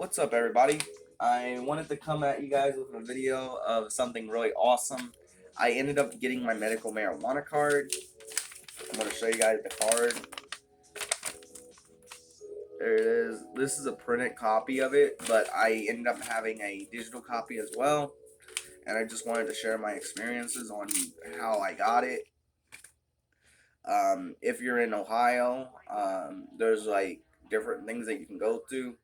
What's up, everybody? I wanted to come at you guys with a video of something really awesome. I ended up getting my medical marijuana card. I'm going to show you guys the card. There it is. This is a printed copy of it, but I ended up having a digital copy as well. And I just wanted to share my experiences on how I got it. If you're in Ohio, there's like different things that you can go through.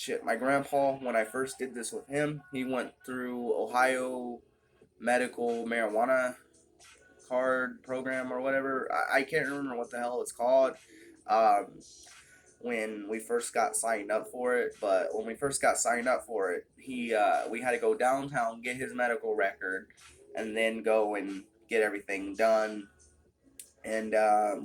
Shit, my grandpa, when I first did this with him, he went through Ohio medical marijuana card program or whatever. I can't remember what the hell it's called. Um, when we first got signed up for it, but when we first got signed up for it, we had to go downtown, get his medical record, and then go and get everything done. And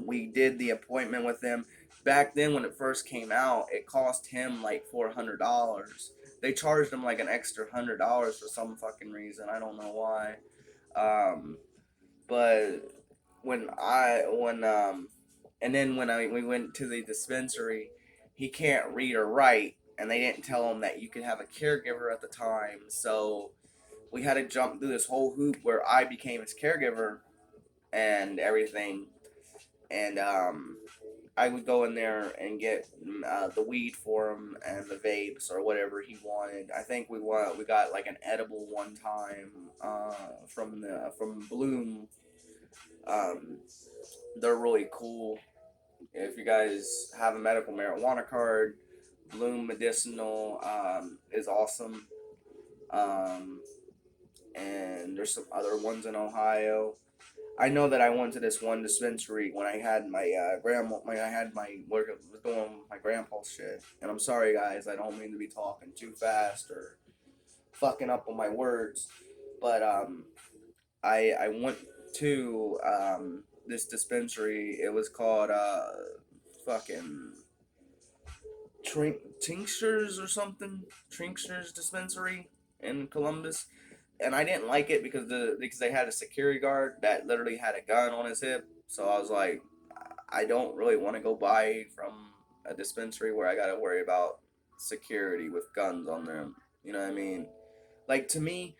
we did the appointment with him. Back then, when it first came out, it cost him like $400. They charged him like an extra $100 for some fucking reason. I don't know why. Um, but and then we went to the dispensary, he can't read or write, and they didn't tell him that you could have a caregiver at the time. So we had to jump through this whole hoop where I became his caregiver and everything. And I would go in there and get the weed for him and the vapes or whatever he wanted. I think we got like an edible one time from Bloom. Um, they're really cool. If you guys have a medical marijuana card, Bloom Medicinal is awesome. Um, and there's some other ones in Ohio. I know that I went to this one dispensary when I had my grandma. I had my work was doing my grandpa's shit. And I'm sorry, guys. I don't mean to be talking too fast or fucking up on my words, but I went to this dispensary. It was called fucking Tinctures or something. Trinksters dispensary in Columbus, and I didn't like it because they had a security guard that literally had a gun on his hip. So I was like, I don't really want to go buy from a dispensary where I gotta worry about security with guns on them. You know what I mean? Like, to me,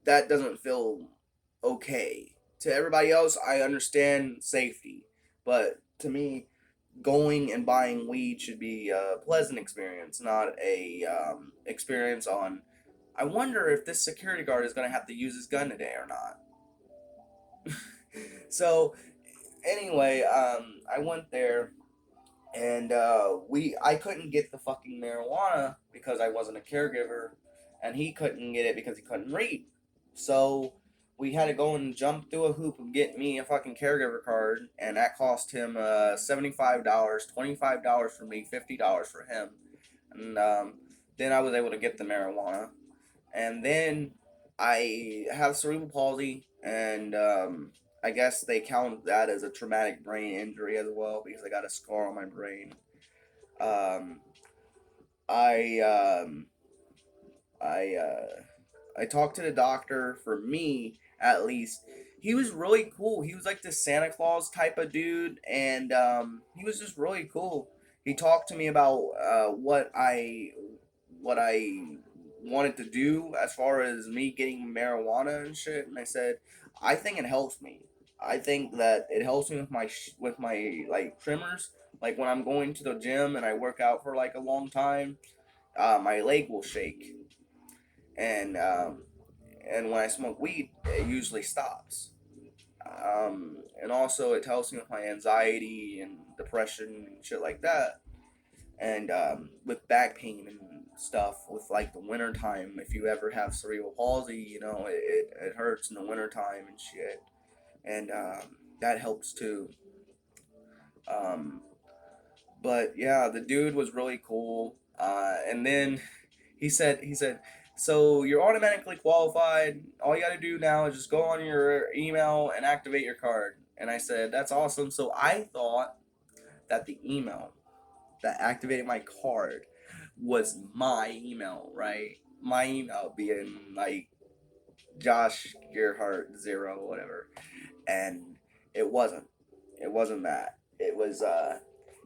that doesn't feel okay. To everybody else, I understand safety, but to me, going and buying weed should be a pleasant experience, not a experience on. I wonder if this security guard is gonna have to use his gun today or not. So anyway, I went there and I couldn't get the fucking marijuana because I wasn't a caregiver, and he couldn't get it because he couldn't read. So we had to go and jump through a hoop and get me a fucking caregiver card, and that cost him $75, $25 for me, $50 for him, and then I was able to get the marijuana, and then I have cerebral palsy, and I guess they count that as a traumatic brain injury as well because I got a scar on my brain. Um, I um, I I talked to the doctor. For me, at least, he was really cool. He was like this Santa Claus type of dude, and he was just really cool. He talked to me about what I wanted to do as far as me getting marijuana and shit, and I said, I think it helps me. I think that it helps me with my like tremors. Like when I'm going to the gym and I work out for like a long time, my leg will shake, and when I smoke weed, it usually stops. And also it helps me with my anxiety and depression and shit like that, and with back pain and stuff with like the winter time. If you ever have cerebral palsy, it hurts in the winter time and shit, and that helps too. um, but yeah, the dude was really cool, and then he said so you're automatically qualified. All you got to do now is just go on your email and activate your card. And I said, that's awesome. So I thought that the email that activated my card was my email, right? My email being like Josh Gearhart zero whatever, and it wasn't. It wasn't that.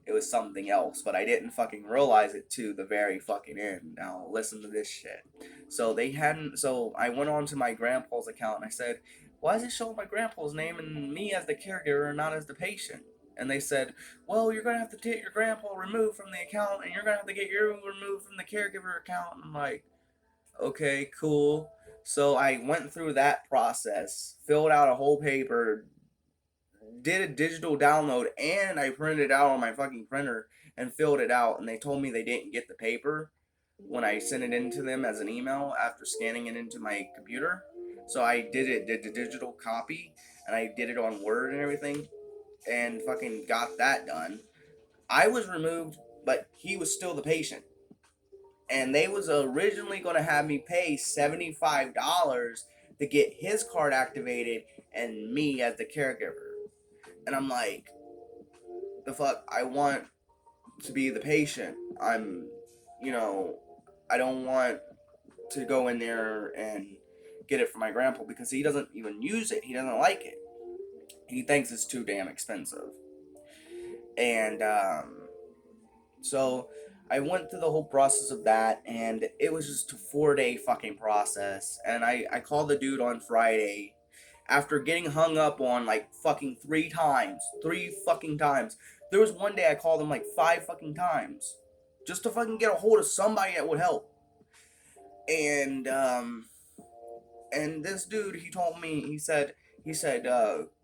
it was something else, but I didn't fucking realize it to the very fucking end. Now listen to this shit. So they hadn't. So I went on to my grandpa's account and I said, "Why is it showing my grandpa's name and me as the caregiver and not as the patient?" And they said, "Well, you're gonna have to get your grandpa removed from the account, and you're gonna have to get you removed from the caregiver account." And I'm like, "Okay, cool." So I went through that process, filled out a whole paper, did a digital download, and I printed it out on my fucking printer and filled it out. And they told me they didn't get the paper when I sent it into them as an email after scanning it into my computer. So I did the digital copy, and I did it on Word and everything, and fucking got that done. I was removed, but he was still the patient. And they was originally going to have me pay $75 to get his card activated and me as the caregiver. And I'm like, the fuck, I want to be the patient. You know, I don't want to go in there and get it for my grandpa because he doesn't even use it. He doesn't like it. He thinks it's too damn expensive. And so I went through the whole process of that, and it was just a 4 day fucking process. And I called the dude on Friday after getting hung up on like fucking 3 times. 3 fucking times. There was one day I called him like 5 fucking times just to fucking get a hold of somebody that would help. And this dude, he told me, he said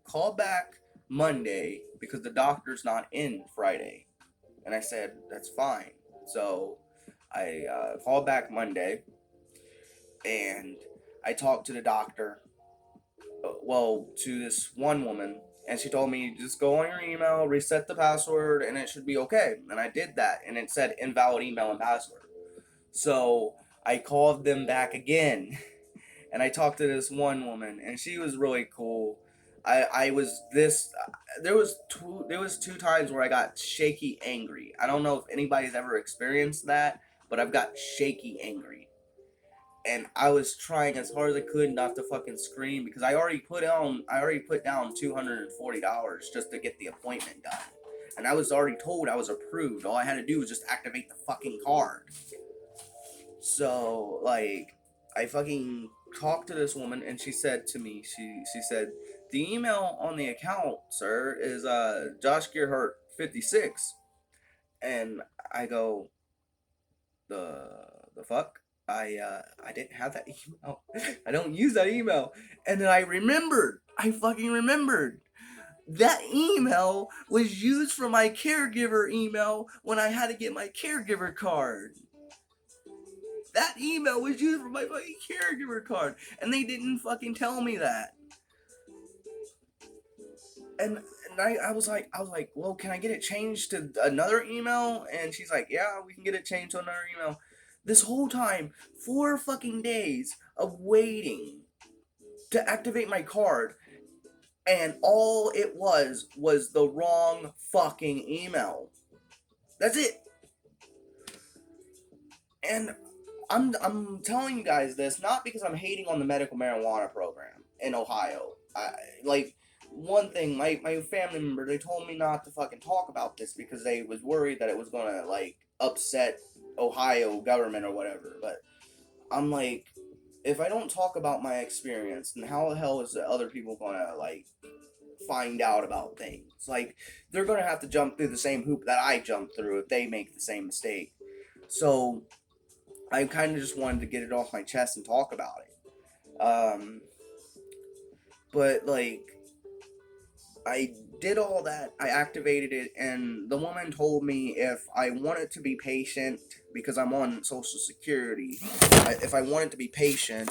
call back Monday because the doctor's not in Friday. And I said, that's fine. So I called back Monday, and I talked to the doctor, to this one woman, and she told me, just go on your email, reset the password, and it should be okay. And I did that, and it said invalid email and password. So I called them back again, and I talked to this one woman, and she was really cool. I was this. There was 2 times where I got shaky angry. I don't know if anybody's ever experienced that, but I've got shaky angry, and I was trying as hard as I could not to fucking scream because I already put down $240 just to get the appointment done, and I was already told I was approved. All I had to do was just activate the fucking card. So like, I fucking talked to this woman, and she said to me, she said, the email on the account, sir, is Josh Gearhart 56. And I go, the fuck? I didn't have that email. I don't use that email. And then I remembered. I fucking remembered. That email was used for my caregiver email when I had to get my caregiver card. That email was used for my fucking caregiver card, and they didn't fucking tell me that. And I was like, well, can I get it changed to another email? And she's like, yeah, we can get it changed to another email. This whole time, 4 fucking days of waiting to activate my card, and all it was the wrong fucking email. That's it. And I'm telling you guys this not because I'm hating on the medical marijuana program in Ohio. One thing, my family member, they told me not to fucking talk about this because they was worried that it was gonna like upset Ohio government or whatever. But I'm like, if I don't talk about my experience, then how the hell is the other people gonna like find out about things? Like, they're gonna have to jump through the same hoop that I jumped through if they make the same mistake. So I kind of just wanted to get it off my chest and talk about it. But like, I did all that, I activated it, and the woman told me if I wanted to be patient, because I'm on Social Security, if I wanted to be patient,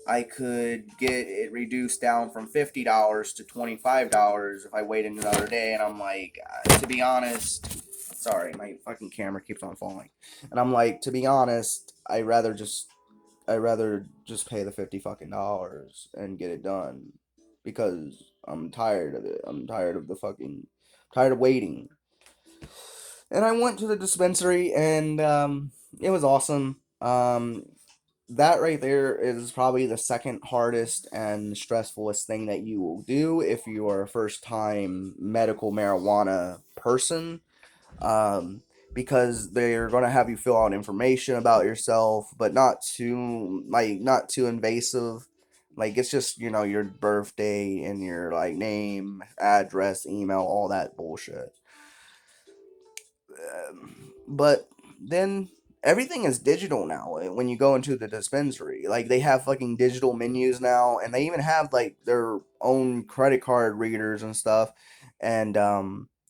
I could get it reduced down from $50 to $25 if I waited another day. And I'm like, to be honest, sorry, my fucking camera keeps on falling. And I'm like, to be honest, I'd rather just pay the $50 and get it done because I'm tired of it. I'm tired of tired of waiting. And I went to the dispensary, and it was awesome. That right there is probably the second hardest and stressfulest thing that you will do if you are a first time medical marijuana person, um, because they're gonna have you fill out information about yourself, but not too invasive. Like it's just your birthday and your like name, address, email, all that bullshit. But then everything is digital now when you go into the dispensary. Like they have fucking digital menus now, and they even have like their own credit card readers and stuff. And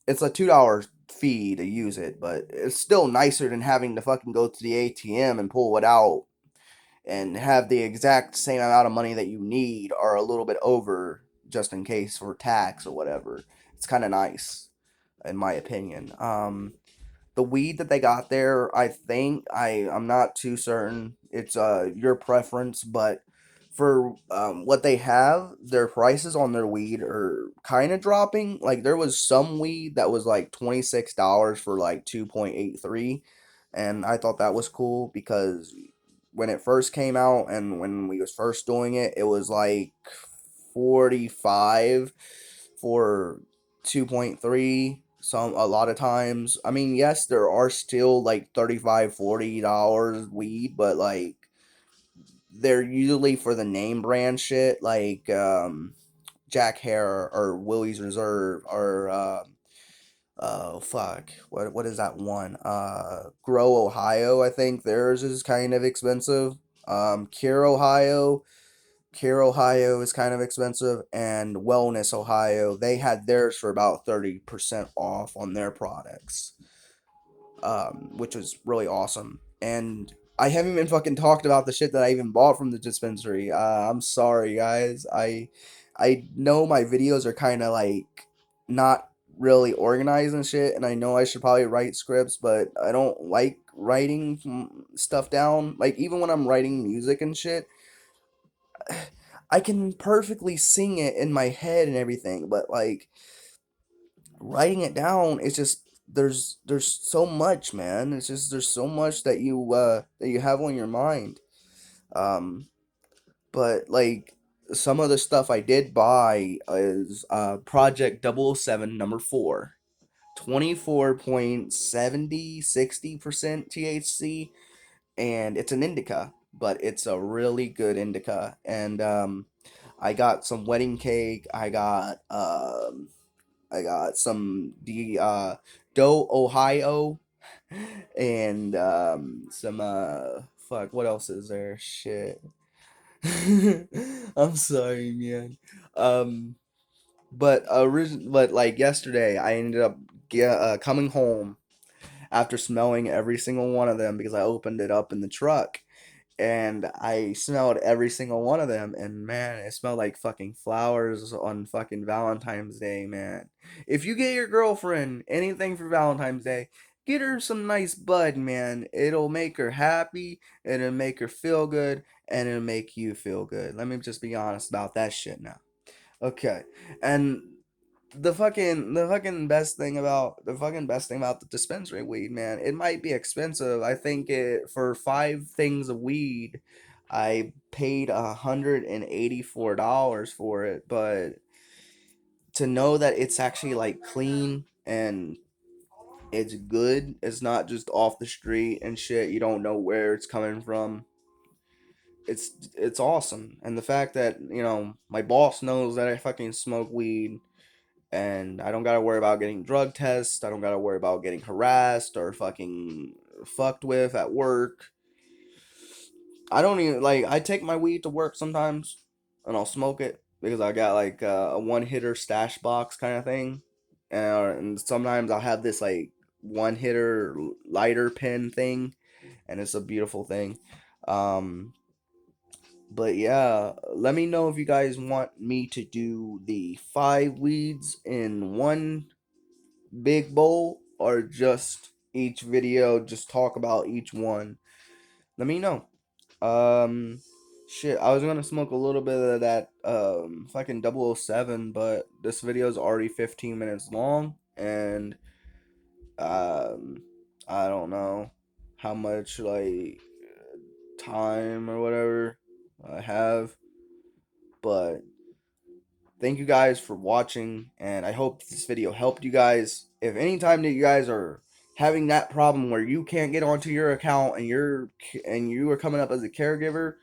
it's a $2 fee to use it, but it's still nicer than having to fucking go to the ATM and pull it out and have the exact same amount of money that you need or a little bit over just in case for tax or whatever. It's kind of nice in my opinion. The weed that they got there, I think I'm not too certain. It's your preference, but for what they have, their prices on their weed are kind of dropping. Like there was some weed that was like $26 for like 2.83, and I thought that was cool because when it first came out and when we was first doing it, it was like 45 for 2.3 some a lot of times. I mean, yes, there are still like 35 $40 weed, but like they're usually for the name brand shit like Jack Hare or Willie's Reserve or fuck, what is that one? Grow Ohio, I think theirs is kind of expensive. Cure Ohio, is kind of expensive, and Wellness Ohio, they had theirs for about 30% off on their products, which was really awesome. And I haven't even fucking talked about the shit that I even bought from the dispensary. I'm sorry, guys. I know my videos are kind of like not really organized and shit, and I know I should probably write scripts, but I don't like writing stuff down. Like even when I'm writing music and shit, I can perfectly sing it in my head and everything, but like writing it down, it's just there's so much, man. It's just there's so much that you have on your mind. Um, but like some of the stuff I did buy is Project 007 number 4. 24.70-60% THC, and it's an indica, but it's a really good indica. And I got some wedding cake. I got some Doe Ohio, and some fuck. What else is there? Shit. I'm sorry, man. Um, but like yesterday, I ended up coming home after smelling every single one of them because I opened it up in the truck and I smelled every single one of them, and man, it smelled like fucking flowers on fucking Valentine's Day, man. If you get your girlfriend anything for Valentine's Day, get her some nice bud, man. It'll make her happy, it'll make her feel good, and it'll make you feel good. Let me just be honest about that shit now. Okay. And the fucking best thing about the dispensary weed, man. It might be expensive. I think it for 5 things of weed, I paid $184 for it. But to know that it's actually like clean and it's good, it's not just off the street and shit. You don't know where it's coming from. It's awesome. And the fact that my boss knows that I fucking smoke weed and I don't gotta worry about getting drug tests. I don't gotta worry about getting harassed or fucking fucked with at work. I don't even like. I take my weed to work sometimes, and I'll smoke it because I got like a one hitter stash box kind of thing, and sometimes I'll have this like one hitter lighter pen thing, and it's a beautiful thing. Um, but yeah, let me know if you guys want me to do the 5 weeds in one big bowl or just each video just talk about each one. Let me know. um Shit, I was gonna smoke a little bit of that fucking 007, but this video is already 15 minutes long, and um I don't know how much like time or whatever I have, but thank you guys for watching, and I hope this video helped you guys. if anytime that you guys are having that problem where you can't get onto your account and you are coming up as a caregiver,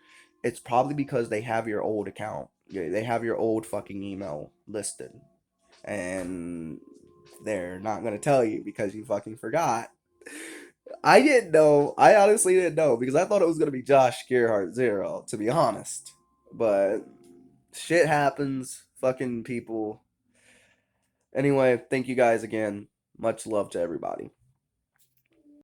it's probably because they have your old account. They have your old fucking email listed, and they're not gonna tell you because you fucking forgot. I didn't know. I honestly didn't know because I thought it was gonna be Josh Gearhart Zero, to be honest. But shit happens. Fucking people. Anyway, thank you guys again. Much love to everybody.